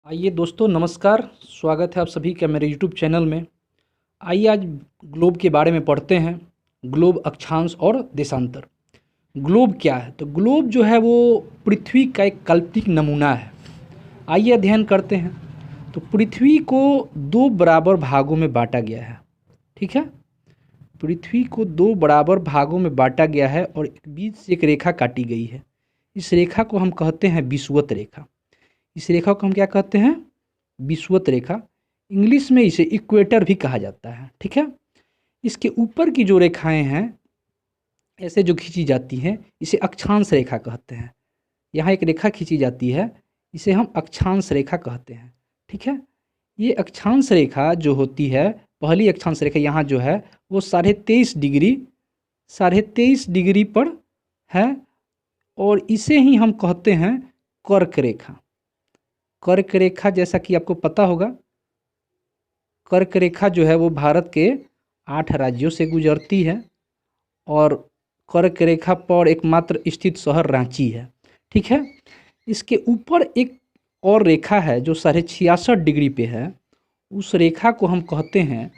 आइए दोस्तों, नमस्कार। स्वागत है आप सभी का मेरे यूट्यूब चैनल में। आइए आज ग्लोब के बारे में पढ़ते हैं। ग्लोब, अक्षांश और देशांतर। ग्लोब क्या है? तो ग्लोब जो है वो पृथ्वी का एक काल्पनिक नमूना है। आइए अध्ययन करते हैं। तो पृथ्वी को दो बराबर भागों में बांटा गया है। ठीक है, पृथ्वी को दो बराबर भागों में बांटा गया है और बीच से एक रेखा काटी गई है। इस रेखा को हम कहते हैं विषुवत रेखा। इस रेखा को हम क्या कहते हैं? विषुवत रेखा। इंग्लिश में इसे इक्वेटर भी कहा जाता है। ठीक है, इसके ऊपर की जो रेखाएं हैं ऐसे जो खींची जाती हैं इसे अक्षांश रेखा कहते हैं। यहाँ एक रेखा खींची जाती है, इसे हम अक्षांश रेखा कहते हैं। ठीक है, ये अक्षांश रेखा जो होती है, पहली अक्षांश रेखा यहाँ जो है वो 23.5 डिग्री पर है और इसे ही हम कहते हैं कर्क रेखा। कर्क रेखा, जैसा कि आपको पता होगा, कर्क रेखा जो है वो भारत के 8 राज्यों से गुजरती है और कर्क रेखा पर एकमात्र स्थित शहर रांची है। ठीक है, इसके ऊपर एक और रेखा है जो 66.5 डिग्री पे है। उस रेखा को हम कहते हैं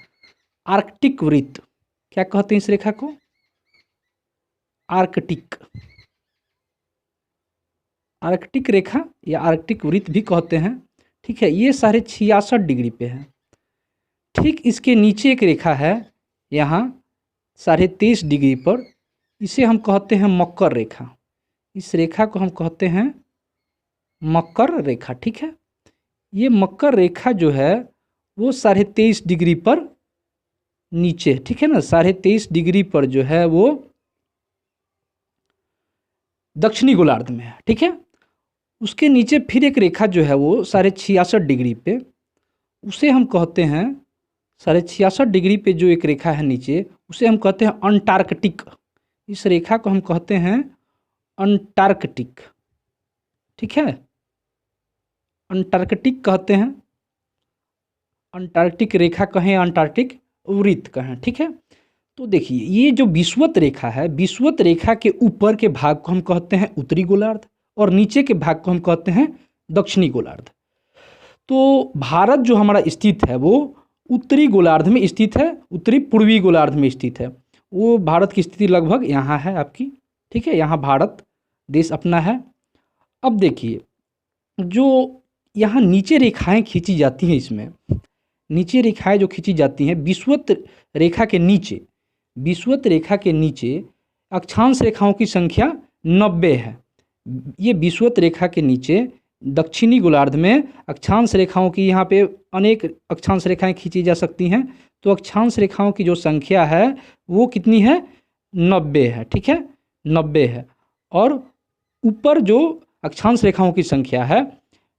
आर्कटिक वृत्त। क्या कहते हैं इस रेखा को? आर्कटिक। आर्कटिक रेखा या आर्कटिक वृत्त भी कहते हैं। ठीक है, ये 66.5 डिग्री पे है। ठीक इसके नीचे एक रेखा है यहाँ 23.5 डिग्री पर, इसे हम कहते हैं मकर रेखा। इस रेखा को हम कहते हैं मकर रेखा। ठीक है, ये मकर रेखा जो है वो 23.5 डिग्री पर नीचे, ठीक है ना, 23.5 डिग्री पर जो है वो दक्षिणी गोलार्ध में है। ठीक है, उसके नीचे फिर एक रेखा जो है वो 66.5 डिग्री पे, उसे हम कहते हैं 66.5 डिग्री पे जो एक रेखा है नीचे, उसे हम कहते हैं अंटार्कटिक। इस रेखा को हम कहते हैं अंटार्कटिक। ठीक है, अंटार्कटिक कहते हैं, अंटार्कटिक रेखा कहें, अंटार्कटिक वृत्त कहें। ठीक है, तो देखिए ये जो विषुवत रेखा है, विषुवत रेखा के ऊपर के भाग को हम कहते हैं उत्तरी गोलार्ध और नीचे के भाग को हम कहते हैं दक्षिणी गोलार्ध। तो भारत जो हमारा स्थित है वो उत्तरी गोलार्ध में स्थित है, उत्तरी पूर्वी गोलार्ध में स्थित है। वो भारत की स्थिति लगभग यहाँ है आपकी। ठीक है, यहाँ भारत देश अपना है। अब देखिए जो यहाँ नीचे रेखाएं खींची जाती हैं, इसमें नीचे रेखाएं जो खींची जाती हैं विषुवत रेखा के नीचे, विषुवत रेखा के नीचे अक्षांश रेखाओं की संख्या 90 है। ये विषुवत रेखा के नीचे दक्षिणी गोलार्ध में अक्षांश रेखाओं की, यहाँ पे अनेक अक्षांश रेखाएं खींची जा सकती हैं। तो अक्षांश रेखाओं की जो संख्या है वो कितनी है? 90 है। ठीक है, 90 है। और ऊपर जो अक्षांश रेखाओं की संख्या है,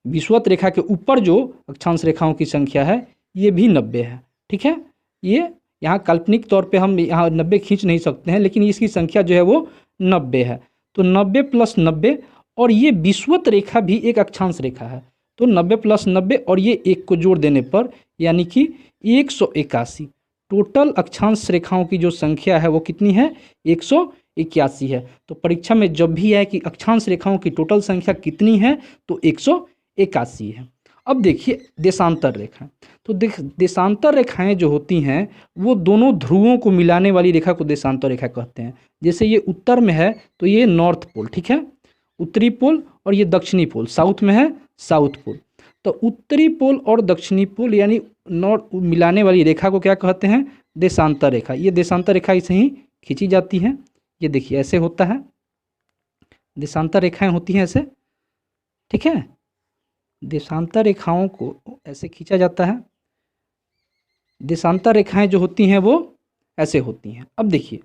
विषुवत रेखा के ऊपर जो अक्षांश रेखाओं की संख्या है ये भी 90 है। ठीक है, ये यहाँ काल्पनिक तौर पे हम यहाँ 90 खींच नहीं सकते हैं, लेकिन इसकी संख्या जो है वो 90 है। तो 90 + 90, और ये विषुवत रेखा भी एक अक्षांश रेखा है। तो 90 + 90 और ये एक को जोड़ देने पर यानी कि 181। टोटल अक्षांश रेखाओं की जो संख्या है वो कितनी है? 181 है। तो परीक्षा में जब भी आए कि अक्षांश रेखाओं की टोटल संख्या कितनी है, तो 181 है। अब देखिए देशांतर रेखा। तो देशांतर रेखाएं जो होती हैं वो दोनों ध्रुवों को मिलाने वाली रेखा को देशांतर रेखा कहते हैं। जैसे ये उत्तर में है तो ये नॉर्थ पोल, ठीक है, उत्तरी पोल, और ये दक्षिणी पोल, साउथ में है साउथ पोल। तो उत्तरी पोल और दक्षिणी पोल यानी नॉर्थ मिलाने वाली रेखा को क्या कहते हैं? देशांतर रेखा। ये देशांतर रेखा ऐसे ही खींची जाती है। ये देखिए ऐसे होता है, देशांतर रेखाएं होती हैं ऐसे। ठीक है, देशांतर रेखाओं को ऐसे खींचा जाता है। देशांतर रेखाएं जो होती हैं वो ऐसे होती हैं। अब देखिए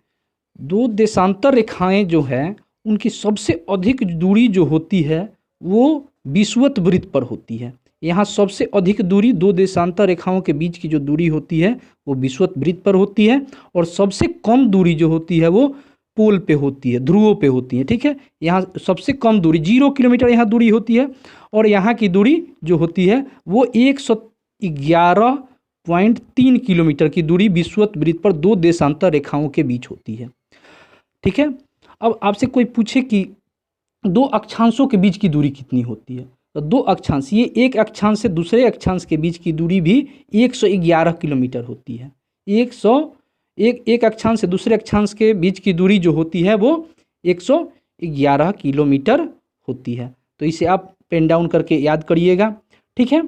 दो देशांतर रेखाएं जो हैं उनकी सबसे अधिक दूरी जो होती है वो विषुवत वृत्त पर होती है। यहाँ सबसे अधिक दूरी दो देशांतर रेखाओं के बीच की जो दूरी होती है वो विषुवत वृत्त पर होती है, और सबसे कम दूरी जो होती है वो पोल पे होती है, ध्रुवों पे होती है। ठीक है, यहाँ सबसे कम दूरी 0 किलोमीटर यहाँ दूरी होती है, और यहाँ की दूरी जो होती है वो 111.3 किलोमीटर की दूरी विषुवत वृत्त पर दो देशांतर रेखाओं के बीच होती है। ठीक है, अब आपसे कोई पूछे कि दो अक्षांशों के बीच की दूरी कितनी होती है, तो दो अक्षांश, ये एक अक्षांश से दूसरे अक्षांश के बीच की दूरी भी 111 किलोमीटर होती है। 1 अक्षांश से दूसरे अक्षांश के बीच की दूरी जो होती है वो 111 किलोमीटर होती है। तो इसे आप पेन डाउन करके याद करिएगा। ठीक है,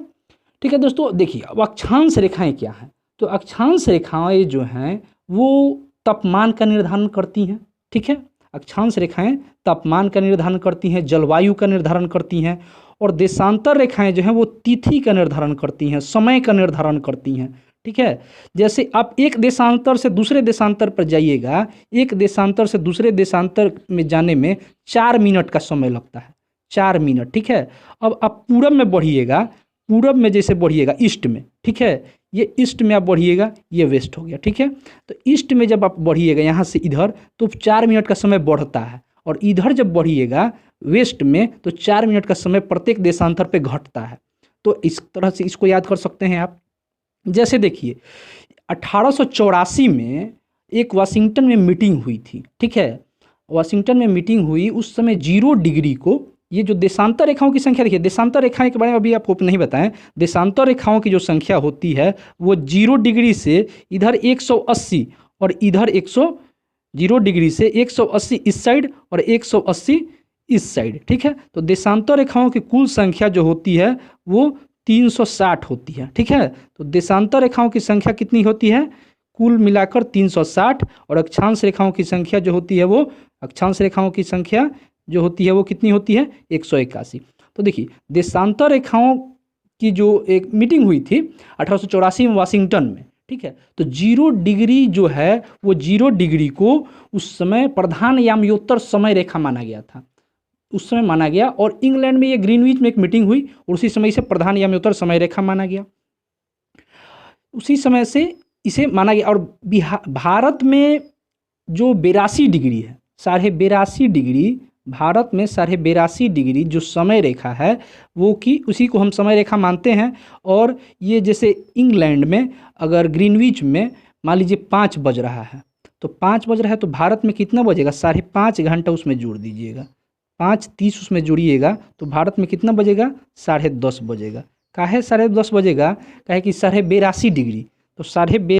ठीक है दोस्तों। देखिए अब अक्षांश रेखाएं क्या हैं। तो अक्षांश रेखाएं जो हैं वो तापमान का निर्धारण करती हैं। ठीक है, अक्षांश रेखाएं तापमान का निर्धारण करती हैं, जलवायु का निर्धारण करती हैं, और देशांतर रेखाएं जो हैं वो तिथि का निर्धारण करती हैं, समय का निर्धारण करती हैं। ठीक है, जैसे आप एक देशांतर से दूसरे देशांतर पर जाइएगा, एक देशांतर से दूसरे देशांतर में जाने में 4 मिनट का समय लगता है, 4 मिनट। ठीक है, अब आप पूरब में बढ़िएगा, पूरब में जैसे बढ़िएगा ईस्ट में, ठीक है, ये ईस्ट में आप बढ़िएगा, ये वेस्ट हो गया। ठीक है, तो ईस्ट में जब आप बढ़िएगा यहाँ से इधर तो 4 मिनट का समय बढ़ता है, और इधर जब बढ़िएगा वेस्ट में तो 4 मिनट का समय प्रत्येक देशांतर पे घटता है। तो इस तरह से इसको याद कर सकते हैं आप। जैसे देखिए 1884 में एक वाशिंगटन में मीटिंग हुई थी। ठीक है, वाशिंगटन में मीटिंग हुई, उस समय 0 डिग्री को, ये जो देशांतर रेखाओं की संख्या, देखिए देशांतर रेखाएं के बारे में अभी आपको नहीं बताएं, देशांतर रेखाओं की जो संख्या होती है वो 0 डिग्री से इधर 180 और इधर 0 डिग्री से 180 इस साइड और 180 इस साइड। ठीक है, तो देशांतर रेखाओं की कुल संख्या जो होती है वो 360 होती है। ठीक है, तो देशांतर रेखाओं की संख्या कितनी होती है, कुल मिलाकर 360, और अक्षांश रेखाओं की संख्या जो होती है वो, अक्षांश रेखाओं की संख्या जो होती है वो कितनी होती है, 181। तो देखिए देशांतर रेखाओं की जो एक मीटिंग हुई थी 1884 में वाशिंगटन में। ठीक है, तो 0 डिग्री जो है वो 0 डिग्री को उस समय प्रधान याम्योत्तर समय रेखा माना गया था, उस समय माना गया। और इंग्लैंड में ये ग्रीनविच में एक मीटिंग हुई और उसी समय से प्रधान याम्योत्तर समय रेखा माना गया, उसी समय से इसे माना गया। और भारत में जो 82 डिग्री है, 82.5 डिग्री, भारत में 82.5 डिग्री जो समय रेखा है वो कि उसी को हम समय रेखा मानते हैं। और ये जैसे इंग्लैंड में अगर ग्रीनविच में मान लीजिए 5 बज रहा है, तो 5 बज रहा है तो भारत में कितना बजेगा, 5.5 घंटा उसमें जोड़ दीजिएगा, 5:30 उसमें जुड़िएगा तो भारत में कितना बजेगा, 10:30 बजेगा। काहे 10:30 बजेगा, काहे कि 82.5 डिग्री, तो 82